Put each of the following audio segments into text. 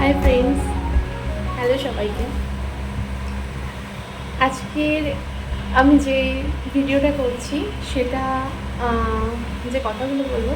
Hi friends, hello সবাইকে। আজকের আমি যে ভিডিওটা করছি সেটা যে কথাগুলো বলবো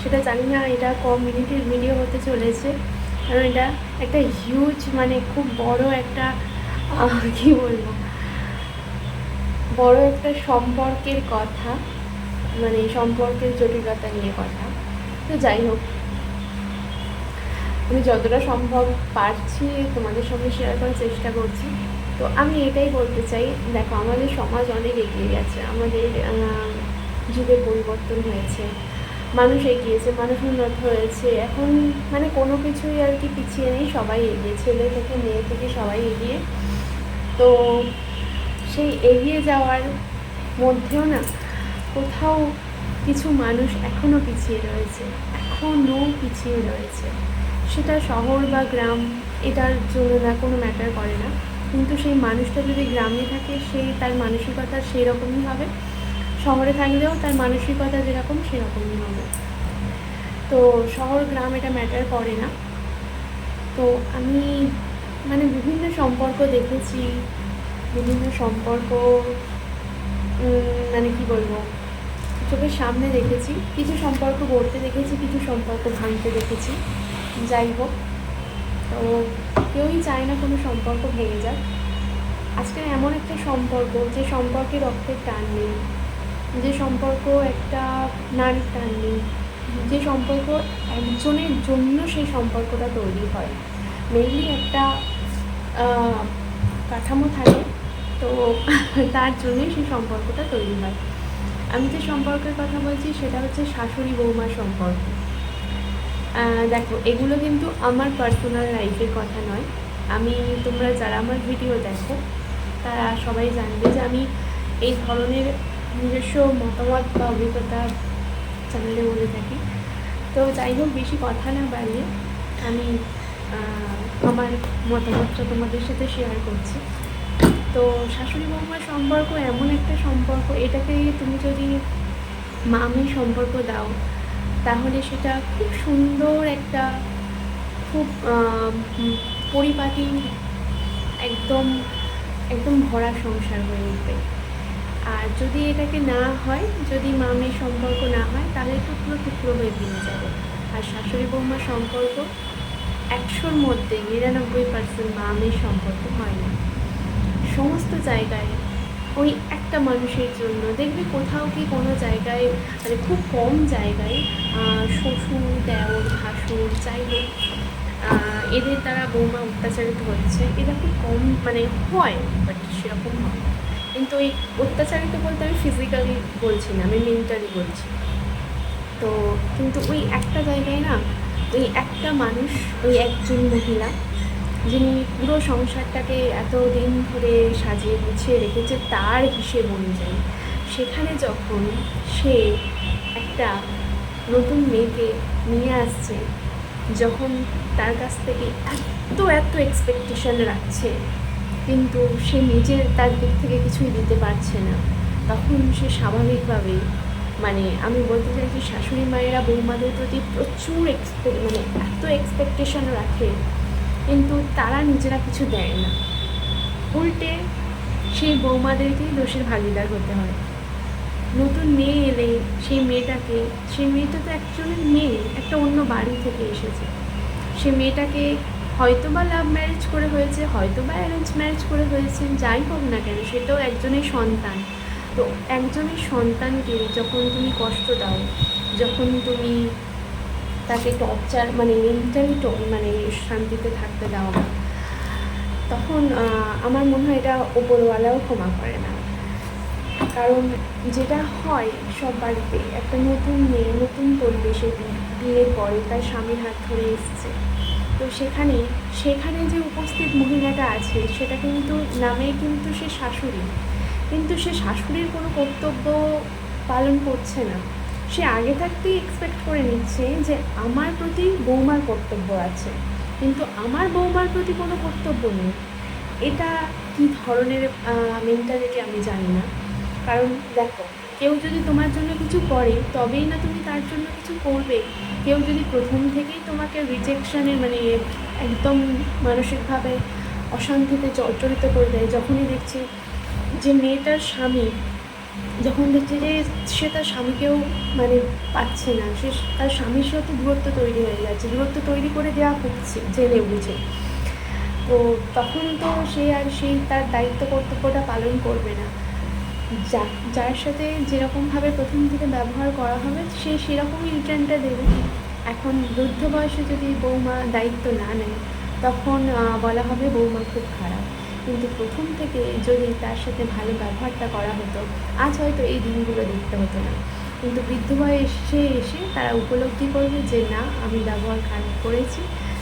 সেটা জানি না এটা ক মিনিটের ভিডিও হতে চলেছে, কারণ এটা একটা হিউজ মানে খুব বড় একটা কী বলবো, বড় একটা সম্পর্কের কথা, মানে সম্পর্কের জটিলতা নিয়ে কথা। তো যাই হোক, আমি যতটা সম্ভব পারছি তোমাদের সঙ্গে শেয়ার করার চেষ্টা করছি। তো আমি এটাই বলতে চাই, দেখো আমাদের সমাজ অনেক এগিয়ে গেছে, আমাদের যুগের পরিবর্তন হয়েছে, মানুষ এগিয়েছে, মানুষ উন্নত হয়েছে, এখন মানে কোনো কিছুই আর কি পিছিয়ে নেই, সবাই এগিয়ে, ছেলে থেকে মেয়ে থেকে সবাই এগিয়ে। তো সেই এগিয়ে যাওয়ার মধ্যেও না কোথাও কিছু মানুষ এখনও পিছিয়ে রয়েছে, সেটা শহর বা গ্রাম এটার জন্য না, কোনো ম্যাটার করে না, কিন্তু সেই মানুষটা যদি গ্রামে থাকে সে তার মানসিকতা সেই রকমই হবে, শহরে থাকলেও তার মানসিকতা যেরকম সেরকমই হবে। তো শহর গ্রাম এটা ম্যাটার করে না। তো আমি মানে বিভিন্ন সম্পর্ক দেখেছি, বিভিন্ন সম্পর্ক মানে কি বলবো, চোখের সামনে দেখেছি, কিছু সম্পর্ক গড়তে দেখেছি, কিছু সম্পর্ক ভাঙতে দেখেছি। যাই হোক, তো কেউই চায় না কোনো সম্পর্ক ভেঙে যাক। আজকে এমন একটা সম্পর্ক, যে সম্পর্কে রক্তের টান নেই, যে সম্পর্ক একটা নারীর টান নেই, যে সম্পর্ক একজনের জন্য সেই সম্পর্কটা তৈরি হয়, মেনলি একটা কাঠামো থাকে, তো তার জন্যই সেই সম্পর্কটা তৈরি হয়। আমি যে সম্পর্কের কথা বলছি সেটা হচ্ছে শাশুড়ি বৌমার সম্পর্ক। দেখো, এগুলো কিন্তু আমার পার্সোনাল লাইফের কথা নয়। তোমরা যারা আমার ভিডিও দেখো তারা সবাই জানবে যে আমি এই ধরনের নিজস্ব মতামত বা অভিজ্ঞতা চ্যানেলে বলে থাকি। তো যাই হোক, বেশি কথা না বাড়িয়ে আমি আমার মতামতটা তোমাদের সাথে শেয়ার করছি। তো শাশুড়ি বৌমার সম্পর্ক এমন একটা সম্পর্ক, এটাকে তুমি যদি মামি সম্পর্ক দাও তাহলে সেটা খুব সুন্দর একটা, খুব পরিপাটি, একদম একদম ভরা সংসার হয়ে উঠবে। আর যদি এটাকে না হয়, যদি মামির সম্পর্ক না হয়, তাহলে টুকরো টুকরো হয়ে ভেঙে যাবে। আর শাশুড়ি বৌমার সম্পর্ক 100-র মধ্যে 99% মামির সম্পর্ক হয় না। সমস্ত জায়গায় ওই একটা মানুষের জন্য দেখবে, কোথাও কি কোনো জায়গায়, মানে খুব কম জায়গায় শ্বশুর, দেওর, ভাসুর, যাই হোক, এদের দ্বারা বৌমা অত্যাচারিত হচ্ছে, এটা খুব কম, মানে হয়, বাট সেরকম হয়। কিন্তু ওই অত্যাচারিত বলতে আমি ফিজিক্যালি বলছি না, আমি মেন্টালি বলছি। তো কিন্তু ওই একটা জায়গায় না, ওই একটা মানুষ, ওই একজন মহিলা যিনি পুরো সংসারটাকে এতদিন ধরে সাজিয়ে গুছিয়ে রেখেছে তার হিসেব অনুযায়ী, সেখানে যখন সে একটা নতুন মেয়েকে নিয়ে আসছে, যখন তার কাছ থেকে এত এক্সপেকটেশন রাখছে, কিন্তু সে নিজের তার দিক থেকে কিছুই দিতে পারছে না, তখন সে স্বাভাবিকভাবেই, মানে আমি বলতে চাইছি শাশুড়ি মায়েরা বৌমাদের প্রতি প্রচুর মানে এত এক্সপেকটেশন রাখে, কিন্তু তারা নিজেরা কিছু দেয় না, উল্টে সেই বৌমাদেরকেই দোষের ভাগিদার হতে হয়। নতুন মেয়ে এলে সেই মেয়েটা তো একজনের মেয়ে, একটা অন্য বাড়ি থেকে এসেছে, সে মেয়েটাকে হয়তো বা লাভ ম্যারেজ করে হয়েছে, হয়তো বা অ্যারেঞ্জ ম্যারেজ করে হয়েছে, যাই হোক না কেন, সেটাও একজনের সন্তান। তো একজনের সন্তানকে যখন তুমি কষ্ট দাও, যখন তুমি তাকে টর্চার, মানে মেন্টালি মানে শান্তিতে থাকতে দাও না, তখন আমার মনে হয় এটা ওপরওয়ালাও ক্ষমা করে না। কারণ যেটা হয় সব বাড়িতে, একটা নতুন মেয়ে নতুন পরিবেশে বিয়ের পরে তার স্বামীর হাত ধরে এসছে, তো সেখানে যে উপস্থিত মহিলাটা আছে সেটা কিন্তু নামে কিন্তু সে শাশুড়ি, কিন্তু সে শাশুড়ির কোনো কর্তব্য পালন করছে না। সে আগে থাকতেই এক্সপেক্ট করে নিচ্ছে যে আমার প্রতি বৌমার কর্তব্য আছে, কিন্তু আমার বৌমার প্রতি কোনো কর্তব্য নেই। এটা কী ধরনের মেন্টালিটি আমি জানি না। কারণ দেখো, কেউ যদি তোমার জন্য কিছু করে তবেই না তুমি তার জন্য কিছু করবে। কেউ যদি প্রথম থেকেই তোমাকে রিজেকশানের মানে একদম মানসিকভাবে অশান্তিতে জর্জরিত করে দেয়, যখনই দেখছে যে মেয়েটার স্বামী যখন দেখছে যে সে তার স্বামীকেও মানে পাচ্ছে না, সে তার স্বামীর সাথে দূরত্ব তৈরি হয়ে যাচ্ছে, দূরত্ব তৈরি করে দেওয়া হচ্ছে জেনে বুঝে, তো তখন তো সে আর সেই তার দায়িত্ব কর্তব্যটা পালন করবে না। যার সাথে যেরকমভাবে প্রথম থেকে ব্যবহার করা হবে সে সেরকমই রিটার্নটা দেবে। এখন বৃদ্ধ বয়সে যদি বৌমা দায়িত্ব না নেয় তখন বলা হবে বৌমা খুব খারাপ, কিন্তু প্রথম থেকে যদি তার সাথে ভালো ব্যবহারটা করা হতো আজ হয়তো এই দিনগুলো দেখতে হতো না। কিন্তু বৃদ্ধ বয়সে এসে তারা উপলব্ধি করবে যে না, আমি ব্যবহার খারাপ করেছি,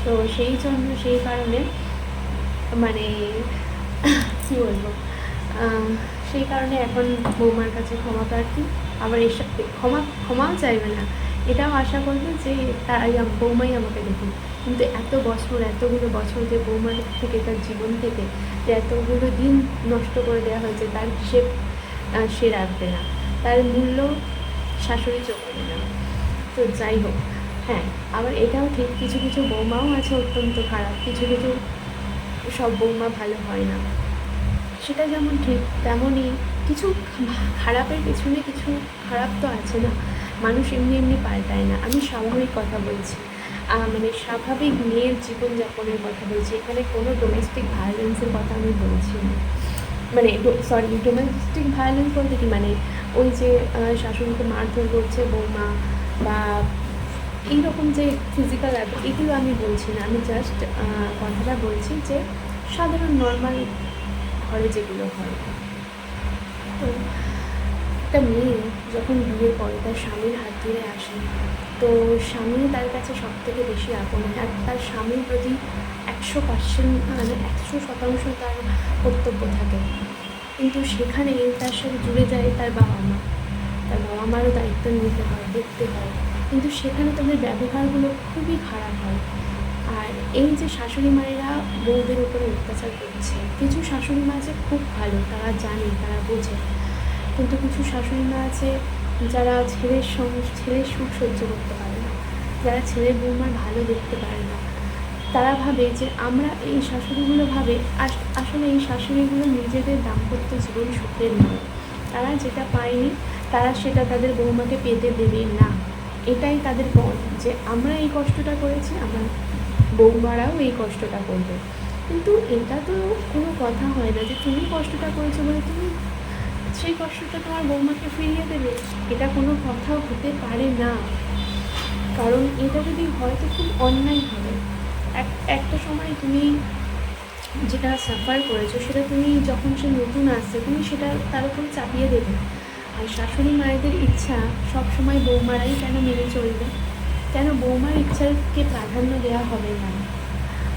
তো সেই কারণে মানে কী বলবো, সেই কারণে এখন বৌমার কাছে ক্ষমা প্রার্থী, আবার এসব ক্ষমাও চাইবে না, এটাও আশা করবে যে তাই বৌমাই আমাকে দেখুন। কিন্তু এতগুলো বছর যে বৌমার থেকে তার জীবন থেকে যে এতগুলো দিন নষ্ট করে দেওয়া হয়েছে তার হিসেব সে রাখবে না, তার মূল্য শাশুড়ি চোখাবে না। তো যাই হোক, হ্যাঁ আবার এটাও ঠিক, কিছু কিছু বৌমাও আছে অত্যন্ত খারাপ, কিছু কিছু সব বৌমা ভালো হয় না, সেটা যেমন ঠিক তেমনই কিছু খারাপের পেছনে কিছু খারাপ তো আছে না, মানুষ এমনি এমনি পাল্টায় না। আমি স্বাভাবিক কথা বলছি, মানে স্বাভাবিক মেয়ের জীবনযাপনের কথা বলছি, এখানে কোনো ডোমেস্টিক ভায়োলেন্সের কথা আমি বলছি না। মানে ডোমেস্টিক ভায়োলেন্স বলতে কি, মানে ওই যে শাশুড়িকে মারধর করছে বৌমা বা এইরকম যে ফিজিক্যাল এগুলো আমি বলছি না, আমি জাস্ট কথাটা বলছি যে সাধারণ নর্মাল ঘরে যেগুলো হয়। তো একটা মেয়ে যখন বিয়ের পরে তার স্বামীর হাত ধরে আসে, তো স্বামী তার কাছে সব থেকে বেশি আপন, আর তার স্বামীর প্রতি 100% মানে 100% তার কর্তব্য থাকে, কিন্তু সেখানে তার সাথে জুড়ে যায় তার বাবা মারও দায়িত্ব নিতে হয়, দেখতে হয়, কিন্তু সেখানে তাদের ব্যবহারগুলো খুবই খারাপ হয়। আর এই যে শাশুড়ি মায়েরা বউদের উপরে অত্যাচার করছে, কিছু শাশুড়ি মা আছে খুব ভালো, তারা জানে, তারা বোঝে, কিন্তু কিছু শাশুড়ি মা আছে যারা ছেলের সুখ সহ্য করতে পারে না, যারা ছেলের বৌমার ভালো দেখতে পারে না, তারা ভাবে যে আমরা এই শাশুড়িগুলো ভাবে আসলে এই শাশুড়িগুলো নিজেদের দাম্পত্য জীবন সুখের নয়, তারা যেটা পায়নি তারা সেটা তাদের বৌমাকে পেতে দেবে না, এটাই তাদের পণ যে আমরা এই কষ্টটা করেছি, আমার বৌমারাও এই কষ্টটা করবে। কিন্তু এটা তো কোনো কথা হয় না যে তুমি কষ্টটা করেছো বলে তুমি সেই কষ্টটা তোমার বৌমাকে ফিরিয়ে দেবে, এটা কোনো কথা হতে পারে না, কারণ এটা যদি হয় তো খুব অন্যায় হবে। একটা সময় তুমি যেটা সাফার করেছো সেটা তুমি যখন সে নতুন আসছে তুমি সেটা তার উপরে চাপিয়ে দেবে। আর শাশুড়ি মায়েদের ইচ্ছা সবসময় বৌমারাই কেন মেনে চলবে, কেন বৌমার ইচ্ছাকে প্রাধান্য দেওয়া হবে না,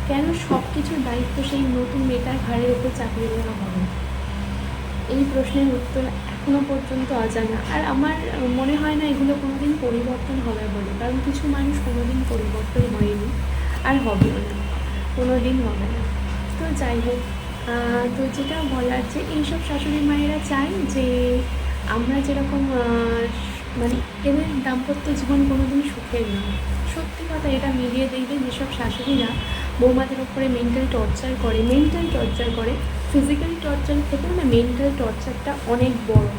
কেন সব কিছুর দায়িত্ব সেই নতুন মেয়েটার ঘাড়ের ওপর চাপিয়ে দেওয়া হবে, এই প্রশ্নের উত্তর এখনও পর্যন্ত অজানা। আর আমার মনে হয় না এগুলো কোনো দিন পরিবর্তন হবে বলে, কারণ কিছু মানুষ কোনো দিন পরিবর্তন হয়নি আর হবেও না, কোনো দিন হবে না। তো যাই হোক, তো যেটা বলার যে এইসব শাশুড়ি মায়েরা চায় যে আমরা যেরকম মানে এদের দাম্পত্য জীবন কোনো দিন সুখের নয়। সত্যি কথা, এটা মিলিয়ে দেখবে যেসব শাশুড়িরা বৌমাদের ওপরে মেন্টাল টর্চার করে ফিজিক্যালি টর্চার থেকেও না মেন্টাল টর্চারটা অনেক বড়,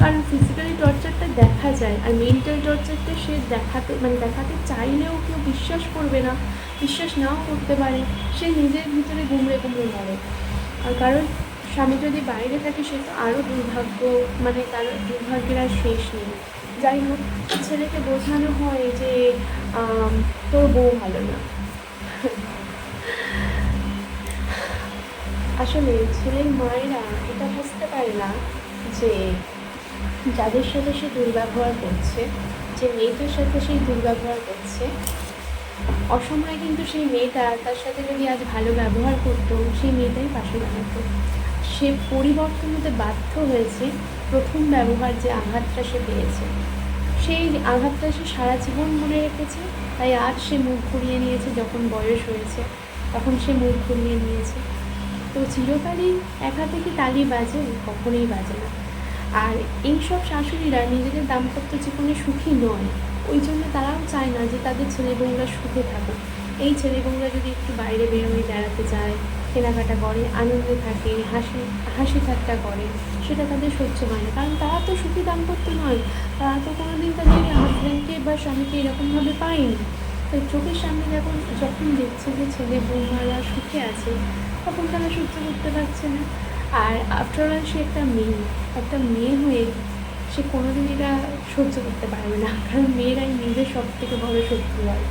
কারণ ফিজিক্যালি টর্চারটা দেখা যায় আর মেন্টাল টর্চারটা সে দেখাতে চাইলেও কেউ বিশ্বাস করবে না, বিশ্বাস নাও করতে পারে, সে নিজের ভিতরে গুমড়ে মরে। আর কারণ স্বামী যদি বাইরে থাকে সে তো আরও দুর্ভাগ্য, মানে তার দুর্ভাগ্যের আর শেষ নেই। যাই হোক, ছেলেকে বোঝানো হয় যে তোর বউ ভালো না, আসলে ছেলের মায়েরা এটা বুঝতে পারে না যে যাদের সাথে সে দুর্ব্যবহার করছে, যে মেয়েটার সাথে সেই দুর্ব্যবহার করছে, অসময়ে কিন্তু সেই মেয়েটা তার সাথে যদি আজ ভালো ব্যবহার করতো সেই মেয়েটাই পাশে দাঁড়াতো। সে পরিবর্তন হতে বাধ্য হয়েছে প্রথম ব্যবহার যে আঘাতটা সে পেয়েছে, সেই আঘাতটা সে সারা জীবন মনে রেখেছে, তাই আজ সে মুখ ঘুরিয়ে নিয়েছে, যখন বয়স হয়েছে তখন সে মুখ ঘুরিয়ে নিয়েছে। তো চিরকালই এক হাতে কি তালি বাজে? কখনোই বাজে না। আর এইসব শাশুড়িরা নিজেদের দাম্পত্য জীবনে সুখী নয়, ওই জন্য তারাও চায় না যে তাদের ছেলে বউরা সুখে থাকুক। এই ছেলে বউরা যদি একটু বাইরে বেরোয়, বেড়াতে যায়, কেনাকাটা করে, আনন্দে থাকে, হাসি ঠাট্টা করে, সেটা তাদের সহ্য হয় না। কারণ তারা তো সুখী দাম্পত্য নয়, তারা তো কোনোদিন তাদের হাজব্যান্ডকে বা স্বামীকে এরকমভাবে পায়নি। তো চোখের সামনে যখন দেখছে যে ছেলে বৌমারা সুখে আছে, তখন তারা সহ্য করতে পারছে না। আর আফটার অল সে একটা মেয়ে হয়ে সে কোনোদিন এটা সহ্য করতে পারবে না, কারণ মেয়েরাই নিজের সব থেকে বড় শত্রু হয়।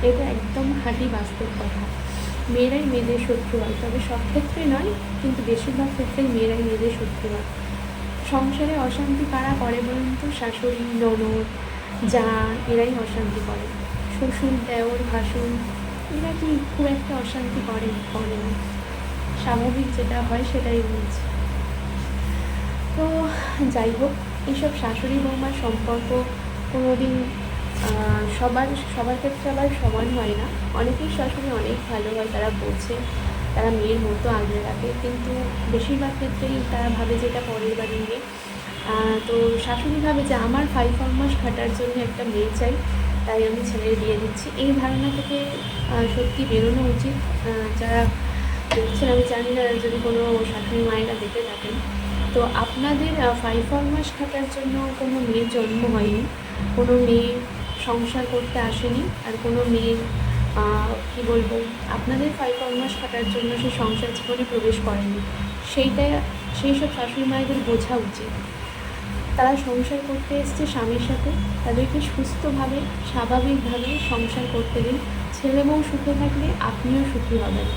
এটা একদম খাঁটি বাস্তব কথা। মেয়েরাই মেয়েদের শত্রু হয়, তবে সব ক্ষেত্রে নয়, কিন্তু বেশিরভাগ ক্ষেত্রেই মেয়েরাই মেয়েদের শত্রু হয়। সংসারে অশান্তি কারা করে বলুন তো? শাশুড়ি, ননদ, যা, এরাই অশান্তি করে। শ্বশুর, দেওর, ভাসুর, এরা কি খুব একটা অশান্তি করে না। স্বাভাবিক যেটা হয় সেটাই বলছি। তো যাই হোক, এইসব শাশুড়ি বৌমার সম্পর্ক কোনোদিন সবার ক্ষেত্রে আবার সমান হয় না। অনেকেই শাশুড়ি অনেক ভালো হয়, তারা বোঝে, তারা মেয়ের মতো আগলে রাখে, কিন্তু বেশিরভাগ ক্ষেত্রেই তারা ভাবে যে এটা পরের বাড়ির মেয়ে। তো শাশুড়ি ভাবে যে আমার 5 মাস খাটার জন্য একটা মেয়ে চাই, তাই আমি ছেলের বিয়ে দিচ্ছি। এই ধারণা থেকে সত্যি বেরোনো উচিত। যারা দেখছেন, আমি জানি না যদি কোনো শাশুড়ি মায়েরা দেখে থাকেন, তো আপনাদের 5 মাস খাটার জন্য কোনো মেয়ের জন্ম হয়নি, কোনো মেয়ে সংসার করতে আসেনি, আর কোনো মেয়ে কী বলবো, আপনাদের 5 মাস খাটার জন্য সে সংসার জীবনে প্রবেশ করেনি। সেই সব শাশুড়ি মায়েদের বোঝা উচিত। তারা সংসার করতে এসছে স্বামীর সাথে, তাদেরকে সুস্থভাবে, স্বাভাবিকভাবে সংসার করতে দিন। ছেলে বউ সুখে থাকলে আপনিও সুখী হবেন,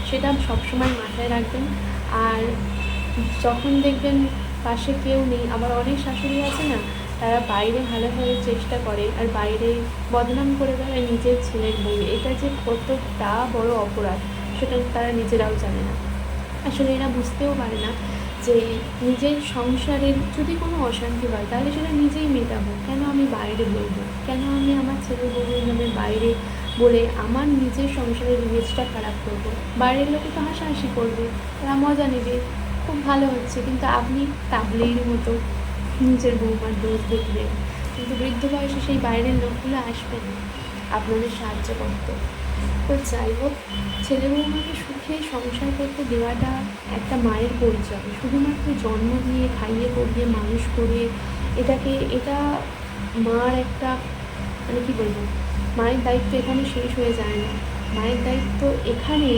সেটা সবসময় মাথায় রাখবেন। আর যখন দেখবেন পাশে কেউ নেই, আবার অনেক শাশুড়ি আছে না, তারা বাইরে ভালোভাবে চেষ্টা করে আর বাইরে বদনাম করে বেড়ায় নিজের ছেলের বউ। এটা যে কতটা বড় অপরাধ সেটা তারা নিজেরাও জানে না। আসলে এরা বুঝতেও পারে না যে নিজের সংসারের যদি কোনো অশান্তি হয় তাহলে সেটা নিজেই মেটাবো, কেন আমি বাইরে বলবো? কেন আমি আমার ছেলে বউয়ের নামে বাইরে বলে আমার নিজের সংসারের ইমেজটা খারাপ করবো? বাইরের লোকে তো হাসাহাসি করবে, তারা মজা নেবে, খুব ভালো হচ্ছে, কিন্তু আপনি তাবলির মতো নিজের বৌমার দোষ দেখবেন, কিন্তু বৃদ্ধ বয়সে সেই বাইরের লোকগুলো আসবে না আপনাদের সাহায্য করতে। তো যাই হোক, ছেলে বৌমাকে সুখে সংসার করতে দেওয়াটা একটা মায়ের পরিচয়। শুধুমাত্র জন্ম দিয়ে, খাইয়ে পড়িয়ে, মানুষ করে এটা মার একটা, মানে কী বলবো, মায়ের দায়িত্ব এখানে শেষ হয়ে যায় না। মায়ের দায়িত্ব এখানে,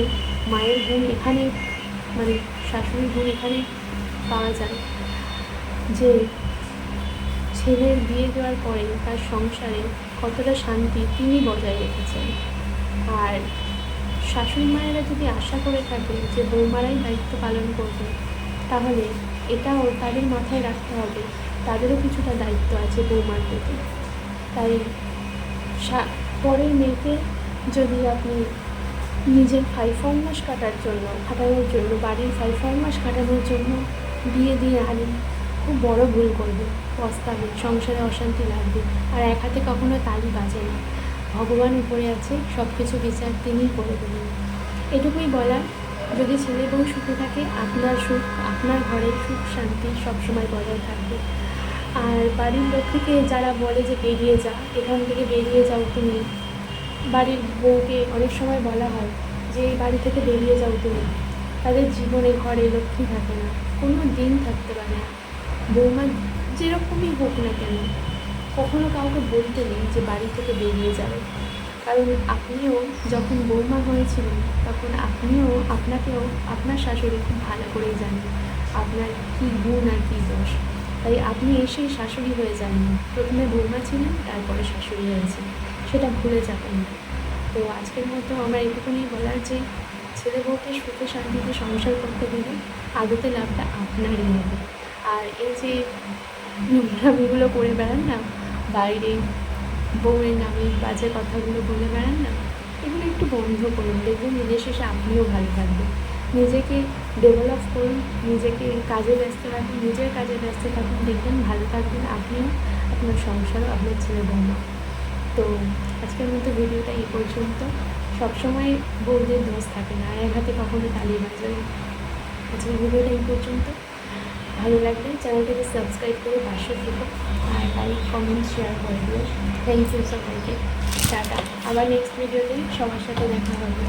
মায়ের গুণ এখানে, মানে শাশুড়ির গুণ এখানে পাওয়া যায় যে ছেলের বিয়ে দেওয়ার পরে তার সংসারে কতটা শান্তি তিনি বজায় রেখেছেন। আর শাশুড়ি মায়েরা যদি আশা করে থাকে যে বৌমারাই দায়িত্ব পালন করবে, তাহলে এটাও তাদের মাথায় রাখতে হবে, তাদেরও কিছুটা দায়িত্ব আছে বৌমার প্রতি। তাই পরের মেয়েকে যদি আপনি নিজের 5 মাস খাটানোর জন্য বাড়ির 5 মাস খাটানোর জন্য বিয়ে দিয়ে আনেন, খুব বড় ভুল করবে, পস্তাবে, সংসারে অশান্তি লাগবে। আর এক হাতে কখনো তালি বাজে না, ভগবান উপরে আছে, সব কিছু বিচার তিনিই করে দেবেন। এটুকুই বলার, যদি ছেলে বউ সুখে থাকে, আপনার সুখ, আপনার ঘরের সুখ শান্তি সবসময় বজায় থাকবে। আর বাড়ির লক্ষ্মীকে যারা বলে যে বেরিয়ে যা, এখান থেকে বেরিয়ে যাও তুমি, বাড়ির বউকে অনেক সময় বলা হয় যে এই বাড়ি থেকে বেরিয়ে যাও তুমি, তাদের জীবনে ঘরে লক্ষ্মী থাকে না, কোনো দিন থাকতে পারে না। বৌমা যেরকমই হোক না কেন, কখনো কাউকে বলতে নেই যে বাড়ি থেকে বেরিয়ে যাবে, কারণ আপনিও যখন বৌমা হয়েছিলেন তখন আপনাকেও আপনার শাশুড়ি খুব ভালো করেই জানেন আপনার কী গুণ আর কী দোষ। তাই আপনি এসেই শাশুড়ি হয়ে যাননি, প্রথমে বৌমা ছিলেন, তারপরে শাশুড়ি হয়েছেন, সেটা ভুলে যাবেন না। তো আজকের মতো আমার এটুকুনি বলার যে ছেলে বউকে সুখে শান্তিতে সংসার করতে গেলে আদতে লাভটা আপনারই হবে। আর এই যে নোংরামিগুলো করে বেড়ান না, বাইরে বউয়ের নামে বাজে কথাগুলো বলে বেড়ান না, এগুলো একটু বন্ধ করুন, দেখবেন দিনের শেষে আপনিও ভালো থাকবেন। নিজেকে ডেভেলপ করুন, নিজেকে কাজে ব্যস্ত রাখুন, নিজের কাজে ব্যস্ত থাকুন, দেখবেন ভালো থাকবেন আপনিও, আপনার সংসারও, আপনার ছেলে বৌমা। তো আজকের মতো ভিডিওটা এই পর্যন্ত। সবসময় বউদের দোষ থাকে না, এক হাতে কখনো তালি বাজায়। আজকের ভিডিওটা এই পর্যন্ত। ভালো লাগলে চ্যানেলটাকে সাবস্ক্রাইব করে পাশে থেকো, আর লাইক কমেন্ট শেয়ার করে দিও। থ্যাংক ইউ সবাইকে। টাটা। আবার নেক্সট ভিডিওতে সবার সাথে দেখা হবে।